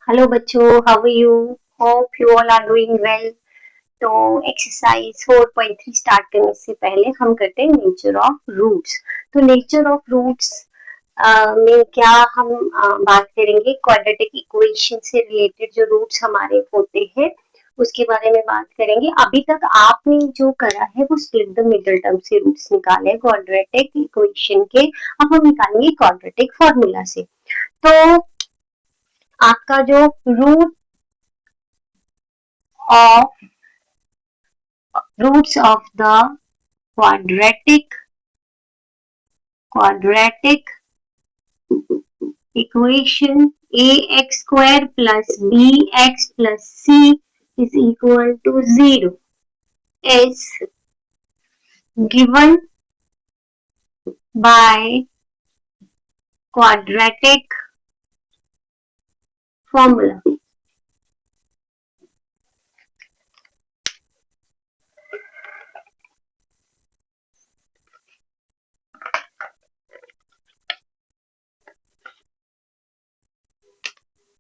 Hello बच्चों, how are you? Hope you all are doing well. तो exercise 4.3 start करने से पहले हम करते हैं नेचर ऑफ रूट्स। तो नेचर ऑफ रूट्स में क्या हम बात करेंगे, क्वाड्रेटिक इक्वेशन से रिलेटेड जो रूट्स हमारे होते हैं उसके बारे में बात करेंगे। अभी तक आपने जो करा है वो स्प्लिट द मिडल टर्म से रूट्स निकाले क्वाड्रेटिक इक्वेशन के। अब हम निकालेंगे क्वाड्रेटिक फॉर्मूला से। तो आपका जो root of roots of the quadratic equation ax square plus bx plus c is equal to 0 is given by quadratic formula.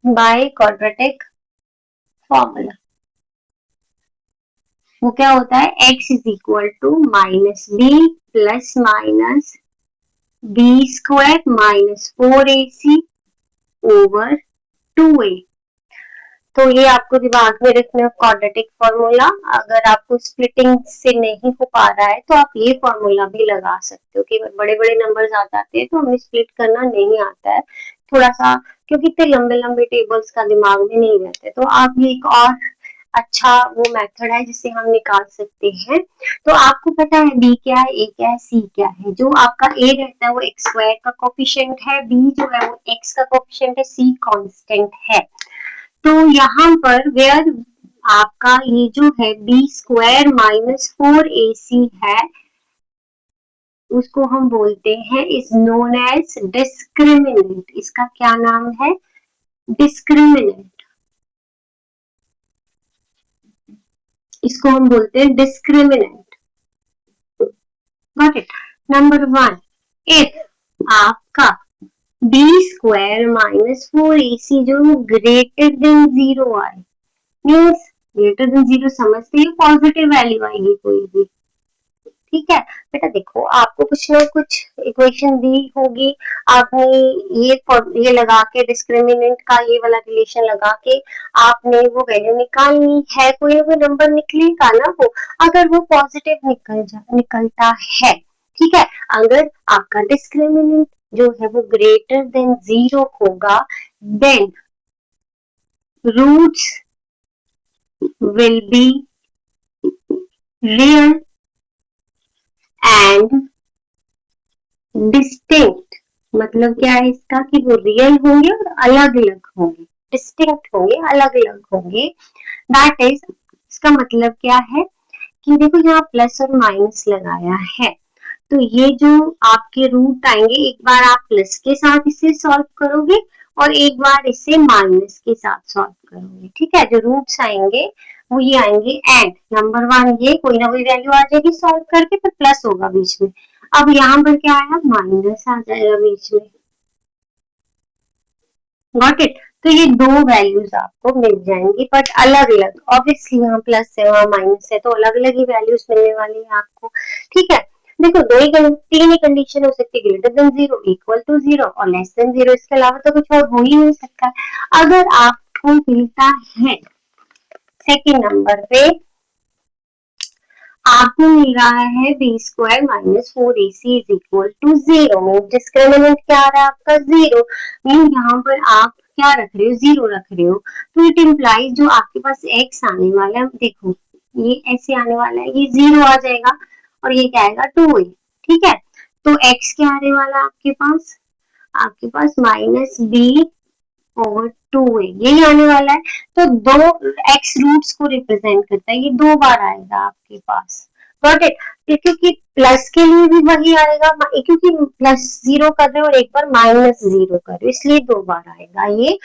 By quadratic formula वो क्या होता है, x is equal to minus B plus minus B square minus 4ac over 2a। तो ये आपको दिमाग में रखना है क्वाड्रेटिक फॉर्मूला। अगर आपको स्प्लिटिंग से नहीं हो पा रहा है तो आप ये फॉर्मूला भी लगा सकते हो कि बड़े बड़े नंबर्स आ जाते हैं तो हमें स्प्लिट करना नहीं आता है थोड़ा सा, क्योंकि इतने लंबे लंबे टेबल्स का दिमाग में नहीं रहते। तो आप ये एक और अच्छा वो मेथड है जिससे हम निकाल सकते हैं। तो आपको पता है बी क्या है, ए क्या है, सी क्या है। जो आपका ए रहता है वो एक्स स्क्वायर का कोफिशिएंट है, बी जो है वो एक्स का कोफिशिएंट है, सी कांस्टेंट है। तो यहाँ पर वेयर आपका ये जो है बी स्क्वायर माइनस 4ac है उसको हम बोलते हैं इज नोन एज डिस्क्रिमिनेंट। इसका क्या नाम है? डिस्क्रिमिनेंट। इसको हम बोलते हैं discriminant. Got it. Number 1, if आपका बी स्क्वायर माइनस 4ac जो ग्रेटर देन 0 आए, मीन्स ग्रेटर देन 0 समझते हैं पॉजिटिव वैल्यू आएगी कोई भी। ठीक है बेटा, देखो आपको कुछ ना कुछ इक्वेशन दी होगी, आपने ये लगा के डिस्क्रिमिनेंट का ये वाला रिलेशन लगा के आपने वो वैल्यू निकालनी है। कोई ना कोई नंबर निकलेगा ना वो, अगर वो पॉजिटिव निकलता है, ठीक है। अगर आपका डिस्क्रिमिनेंट जो है वो ग्रेटर देन 0 होगा then roots will be real and distinct. मतलब क्या है इसका कि वो रियल होंगे और अलग अलग होंगे, डिस्टिंक्ट होंगे, अलग अलग होंगे। दैट इज, इसका मतलब क्या है कि देखो यहाँ प्लस और माइनस लगाया है, तो ये जो आपके रूट आएंगे एक बार आप प्लस के साथ इसे सॉल्व करोगे और एक बार इसे माइनस के साथ सॉल्व करोगे। ठीक है, जो रूट्स आएंगे वो ये आएंगे एंड नंबर 1 ये कोई ना कोई वैल्यू आ जाएगी सॉल्व करके, फिर प्लस होगा बीच में। अब यहाँ पर क्या आएगा, माइनस आ जाएगा बीच में। Got it. तो ये दो वैल्यूज आपको मिल जाएंगी बट अलग अलग। ऑब्वियसली यहाँ प्लस है वहां माइनस है तो अलग अलग ही वैल्यूज मिलने वाली है आपको। ठीक है, देखो तीन ही कंडीशन हो सकती है, ग्रेटर देन 0, इक्वल टू 0 और लेस देन 0। इसके अलावा तो कुछ और हो ही नहीं सकता। अगर आपको मिलता है सेकेंड नंबर पे आपको मिल रहा है B square minus 4ac is equal to 0, mean discriminant क्या आ रहा है आपका 0, मीन यहाँ पर आप क्या रख रहे हो, 0 रख रहे हो। तो इट इम्प्लाइज जो आपके पास x आने वाला है, देखो ये ऐसे आने वाला है, ये 0 आ जाएगा और ये क्या आएगा 2a। ठीक है, तो x क्या आने वाला है आपके पास माइनस बी ओवर 2a यही आने वाला है। तो दो एक्स रूट्स को रिप्रेजेंट करता है, ये दो बार आएगा आपके पास। Got it. क्योंकि प्लस के लिए भी वही आएगा, क्योंकि प्लस 0 कर रहे हो और एक बार माइनस 0 कर रहे हो, इसलिए दो बार आएगा ये।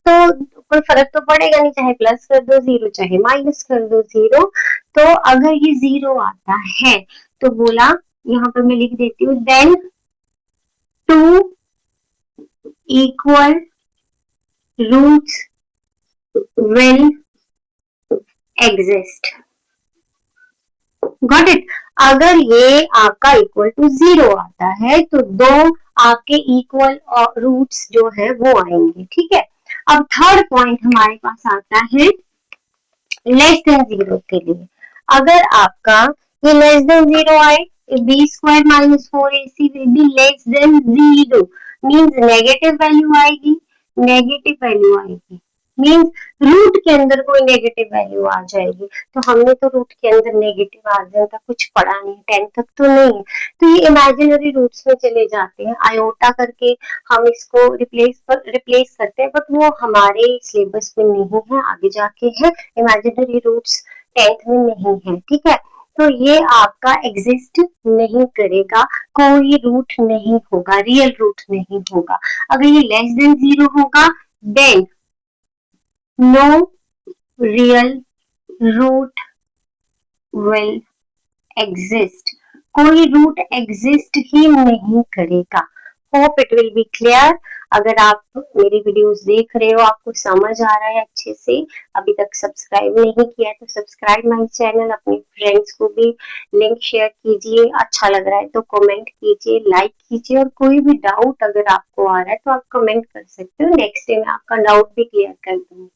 तो कोई फर्क तो पड़ेगा नहीं, चाहे प्लस कर दो 0 चाहे माइनस कर दो 0। तो अगर ये 0 आता है तो बोला, यहाँ पर मैं लिख देती हूँ, then two equal roots will exist. Got it? अगर ये आपका इक्वल टू 0 आता है तो दो आपके इक्वल रूट्स जो है वो आएंगे, ठीक है। अब थर्ड पॉइंट हमारे पास आता है लेस देन 0 के लिए। अगर आपका ये लेस देन 0 आए, B square minus 4ac will be less than 0, means negative value आएगी, नेगेटिव वैल्यू आएगी मीन्स रूट के अंदर कोई नेगेटिव वैल्यू आ जाएगी। तो हमने तो रूट के अंदर नेगेटिव आर्जन का कुछ पढ़ा नहीं, 10 तक तो नहीं है, तो ये इमेजिनरी रूट्स में चले जाते हैं। आयोटा करके हम इसको रिप्लेस करते हैं, बट वो हमारे सिलेबस में नहीं है, आगे जाके है। इमेजिनरी रूट्स 10th में नहीं है, ठीक है। तो ये आपका एग्जिस्ट नहीं करेगा, कोई रूट नहीं होगा, रियल रूट नहीं होगा। अगर ये लेस देन 0 होगा then no real root will exist, कोई रूट एग्जिस्ट ही नहीं करेगा। Hope it will be clear. अगर आप मेरी वीडियोस देख रहे हो, आपको समझ आ रहा है अच्छे से, अभी तक सब्सक्राइब नहीं किया है तो सब्सक्राइब माय चैनल, अपने फ्रेंड्स को भी लिंक शेयर कीजिए, अच्छा लग रहा है तो कमेंट कीजिए, लाइक कीजिए, और कोई भी डाउट अगर आपको आ रहा है तो आप कमेंट कर सकते हो, नेक्स्ट डे मैं आपका डाउट भी क्लियर कर दूंगी।